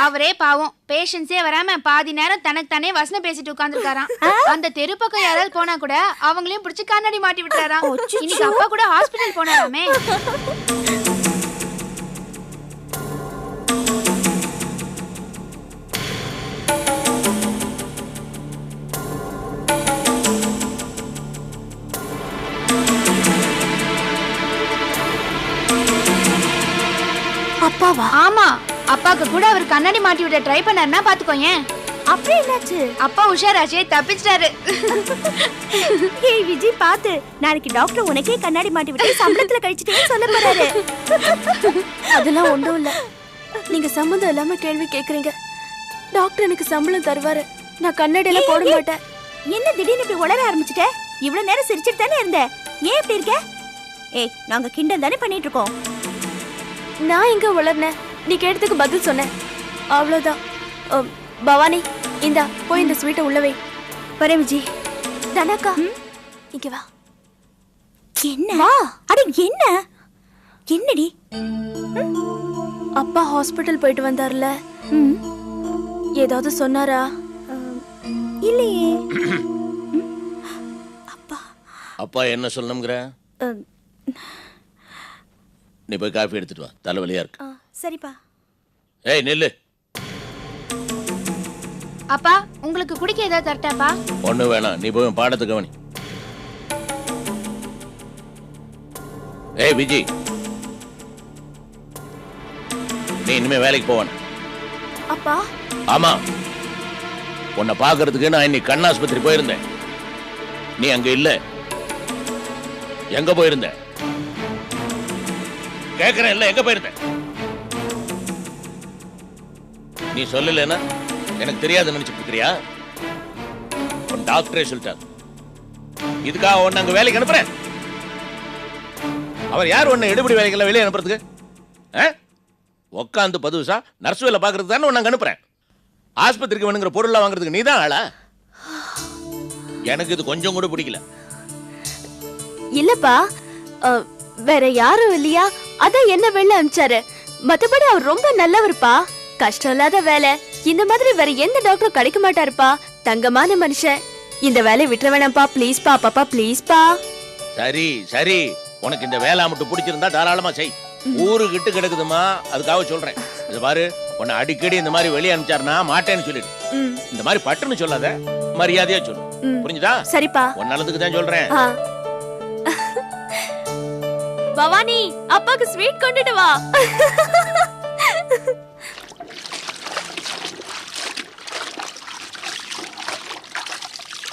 அவரே பாவம் பேஷன்ஸே வராம பாதி நேரம் தனக்கு தானே வசனம் பேசிட்டு உட்கார்ந்துருக்காராம். அந்த தெரு பக்கம் யாராவது போனா கூட அவங்களையும் பிடிச்சு கண்ணாடி மாட்டி விட்டுறாராம். இன்னைக்கு அப்பா கூட ஹாஸ்பிடல் போனாராமே. அப்பாவா? ஆமா, அப்பாக்கு கூட அவர் கண்ணாடி மாட்டி விட ட்ரை பண்ணாருன்னா பாத்துக்கோயேன். அப்படி என்னாச்சு? அப்பா உஷாராச்சே, தப்பிச்சிட்டாரு. ஏய் விஜய் பாத்து, நாளைக்கு டாக்டர் உனக்கே கண்ணாடி மாட்டி விட்டு சம்பளத்துல கழிச்சிட்டேன்னு சொல்ல போறாரு. அதெல்லாம் ஒண்ணும் இல்ல. நீங்க சம்மந்தம் இல்லாம கேள்வி கேக்குறீங்க. டாக்டர் எனக்கு சம்பளம் தருவாரு. நான் கண்ணாடி எல்லாம் போட மாட்டேன். என்ன திடீர்னு இப்படி உளர ஆரம்பிச்சிட்ட? இவ்வளவு நேரம் சிரிச்சிட்டு தானே இருந்த, ஏன் இப்படி இருக்க? ஏய், நாங்க கிண்டல் தானே பண்ணிட்டு இருக்கோம். நான் எங்க வளர்னேன்? நீ கேட்டதுக்கு பதில் சொன்னேன், அவ்வளவுதான். பவானி, இந்தா போய் இந்த ஸ்வீட்டை உள்ள வை. வரேன் விஜி. தனக்கா, இங்க வா. என்ன? அட என்ன? என்னடி? அப்பா ஹாஸ்பிட்டல் போயிட்டு வந்தார்ல, ஏதாவது சொன்னாரா? இல்லையே. அப்பா என்ன சொல்லணும்ங்கற? நீ போய் காஃபி எடுத்துட்டு வா, தலைவலியா இருக்கு. சரிப்பா. ஏய் நில்லு. அப்பா, உங்களுக்கு குடிக்க ஏதாவது தரட்டாப்பா? ஒண்ணு வேணாம், நீ போய் பாடத்தை கவனி. ஏய் விஜி, நீ இனிமே வேலைக்கு போவான. அப்பா? ஆமா, உன்னை பாக்குறதுக்கு நான் இன்னைக்கு கண்ணாஸ்பத்திரி போயிருந்தேன். நீ அங்க இல்ல. எங்க போயிருந்த? கேக்குறேன் இல்ல, எங்க போயிருந்த? நீ சொல்லலன்னா எனக்கு தெரியாது நினைச்சிட்டு இருக்கிறியா? உன் டாக்டரே சொல்லிட்டார். இதுக்காக உன்னை அங்க வேலைக்கு அனுப்புறேன். அவர் யார் உன்னை எடுபடி வேலைக்கெல்லாம் வெளியே அனுப்புறதுக்கு? உட்காந்து 10 வருஷம் நர்ஸ் வேலை பாக்குறது தானே உன்னை அங்க அனுப்புறேன். ஆஸ்பத்திரிக்கு வேணுங்கிற பொருள்லாம் வாங்குறதுக்கு நீ தான் ஆளா? எனக்கு இது கொஞ்சம் கூட பிடிக்கல. இல்லப்பா, வேற யாரும் இல்லையா? அதான் என்ன வெளில அனுப்பிச்சாரு. மத்தபடி அவர் ரொம்ப நல்லவருப்பா. கஷ்டம் இல்லாத வேலை. இந்த மாதிரி வேற எந்த டாக்டரும் கிடைக்க மாட்டாருப்பா. தங்கமான மனுஷன். இந்த வேலையை விட்டுற வேணாம்ப்பா, ப்ளீஸ்பா. பாப்பா ப்ளீஸ்பா. சரி சரி, உனக்கு இந்த வேலை மட்டும் பிடிச்சிருந்தா தாராளமா செய். ஊரு கிட்டு கிடக்குதுமா, அதுக்காக சொல்றேன். இது பாரு, உன்னை அடிக்கடி இந்த மாதிரி வெளியே அனுப்பிச்சாருனா மாட்டேன்னு சொல்லிடு. இந்த மாதிரி பட்டுன்னு சொல்லாத, மரியாதையா சொல்லு. புரிஞ்சுதா? சரிப்பா. உன் நல்லதுக்கு தான் சொல்றேன். பவானி, அப்பாக்கு ஸ்வீட் கொண்டுட்டு வா.